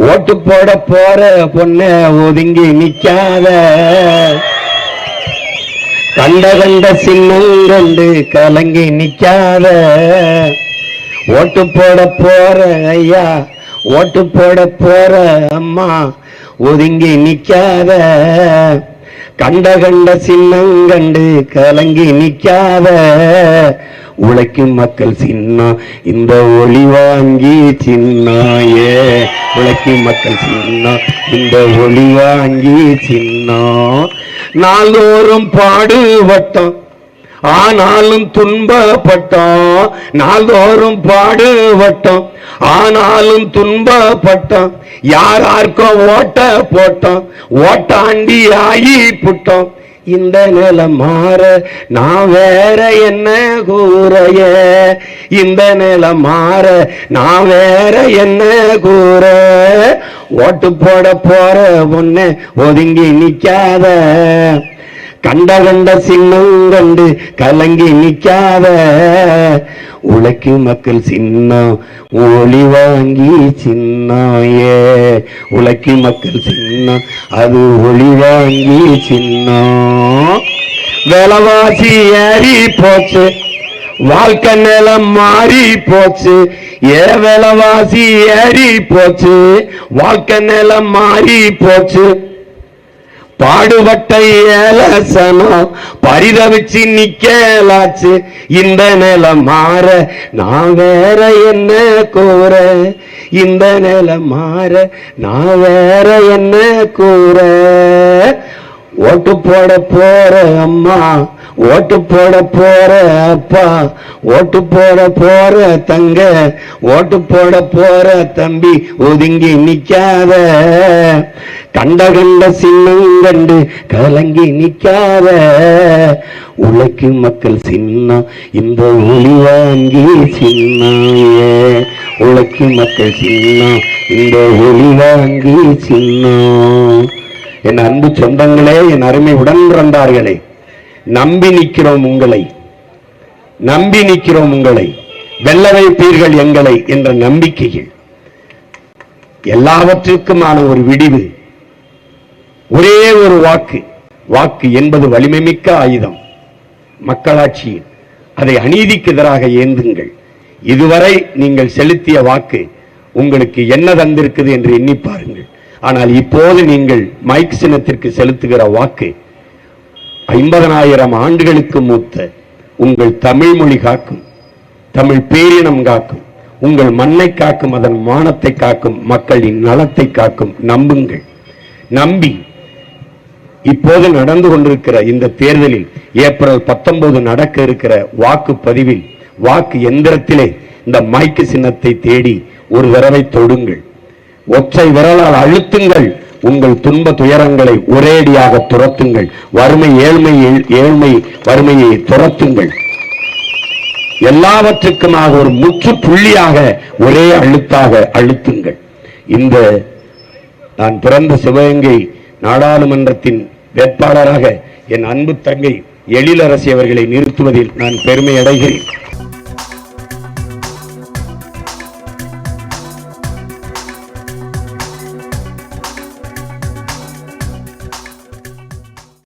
ஓட்டு போட போற பொண்ண ஒதுங்கி நிக்காத, கண்ட கண்ட சின்னங்கண்டு கலங்கி நிக்காத. ஓட்டு போட போற ஐயா, ஓட்டு போட போற அம்மா ஒதுங்கி நிக்காத, கண்ட கண்ட சின்னங்கண்டு கலங்கி நிக்காத. உழைக்கும் மக்கள் சின்னம் இந்த ஒளி வாங்கி சின்னாயே, உழைக்கும் மக்கள் சின்னம் இந்த ஒளி வாங்கி சின்னம். நாள்தோறும் பாடுபட்டோம் ஆனாலும் துன்பப்பட்டோம், நாள்தோறும் பாடுபட்டோம் ஆனாலும் துன்பப்பட்டோம். யாரார்க்கோ ஓட்ட போட்டோம், ஓட்டாண்டி ஆகி புட்டோம். இந்த நிலை மாற நான் வேற என்ன கூறைய, இந்த நிலை மாற நான் வேற என்ன கூற. ஓட்டு போட போற பொண்ணு ஒதுங்கி நிக்காத, கண்ட கண்ட சின்னங்கண்டு கலங்கி நிக்காத. உழைக்கும் மக்கள் சின்னம் ஒளி வாங்கி சின்னாயே, உழைக்கும் மக்கள் சின்னம் அது ஒளி வாங்கி சின்னம். விலைவாசி ஏறி போச்சு, வாழ்க்கை நிலம் மாறி போச்சு. விலைவாசி ஏறி போச்சு, வாழ்க்கை நிலம் மாறி போச்சு. பாடுபட்ட ஏலசனம் பரிதவிச்சு நிக்கலாச்சு. இந்த நிலை மாற நான் வேற என்ன கூற, இந்த நிலை மாற நான் வேற என்ன கூற. ஓட்டு போட போற அம்மா, ஓட்டு போட போற அப்பா, ஓட்டு போட போற தங்க, ஓட்டு போட போற தம்பி ஒதுங்கி நிக்காத, கண்ட கண்ட சின்னங்கண்டு கலங்கி நிக்காத. உழைக்கும் மக்கள் சின்னம் இந்த ஒளி வாங்கி சின்னாயே, உழைக்கும் மக்கள் சின்னம் இந்த ஒளி வாங்கி சின்னம். என் அன்பு சொந்தங்களே, என் அருமை உடன் பிறந்தார்களே, நம்பி நிற்கிறோம் உங்களை, நம்பி நிற்கிறோம் உங்களை, வெல்ல வைப்பீர்கள் எங்களை என்ற நம்பிக்கையில் எல்லாவற்றுக்குமான ஒரு விடிவு ஒரே ஒரு வாக்கு. வாக்கு என்பது வலிமை மிக்க ஆயுதம். மக்களாட்சியில் அதை அநீதிக்கு எதிராக ஏந்துங்கள். இதுவரை நீங்கள் செலுத்திய வாக்கு உங்களுக்கு என்ன தந்திருக்குது என்று எண்ணி பாருங்கள். ஆனால் இப்போது நீங்கள் மைக் சின்னத்திற்கு செலுத்துகிற வாக்கு 50,000 ஆண்டுகளுக்கு மூத்த உங்கள் தமிழ் மொழி காக்கும், தமிழ் பேரினம் காக்கும், உங்கள் மண்ணை காக்கும், அதன் மானத்தை காக்கும், மக்களின் நலத்தை காக்கும். நம்புங்கள். நம்பி இப்போது நடந்து கொண்டிருக்கிற இந்த தேர்தலில் ஏப்ரல் 19 நடக்க இருக்கிற வாக்குப்பதிவில் வாக்கு எந்திரத்திலே இந்த மைக்கு சின்னத்தை தேடி ஒரு தடவை தொடுங்கள். ஒற்றை விரலால் அழுத்துங்கள். உங்கள் துன்ப துயரங்களை ஒரேடியாக துரத்துங்கள். வறுமை ஏழ்மை வறுமையை துரத்துங்கள். எல்லாவற்றுக்குமாக ஒரு முற்றுப்புள்ளியாக ஒரே அழுத்தாக அழுத்துங்கள். இந்த நான் பிறந்த சிவகங்கை நாடாளுமன்றத்தின் வேட்பாளராக என் அன்பு தங்கை எழிலரசி அவர்களை நிறுத்துவதில் நான் பெருமை அடைகிறேன்.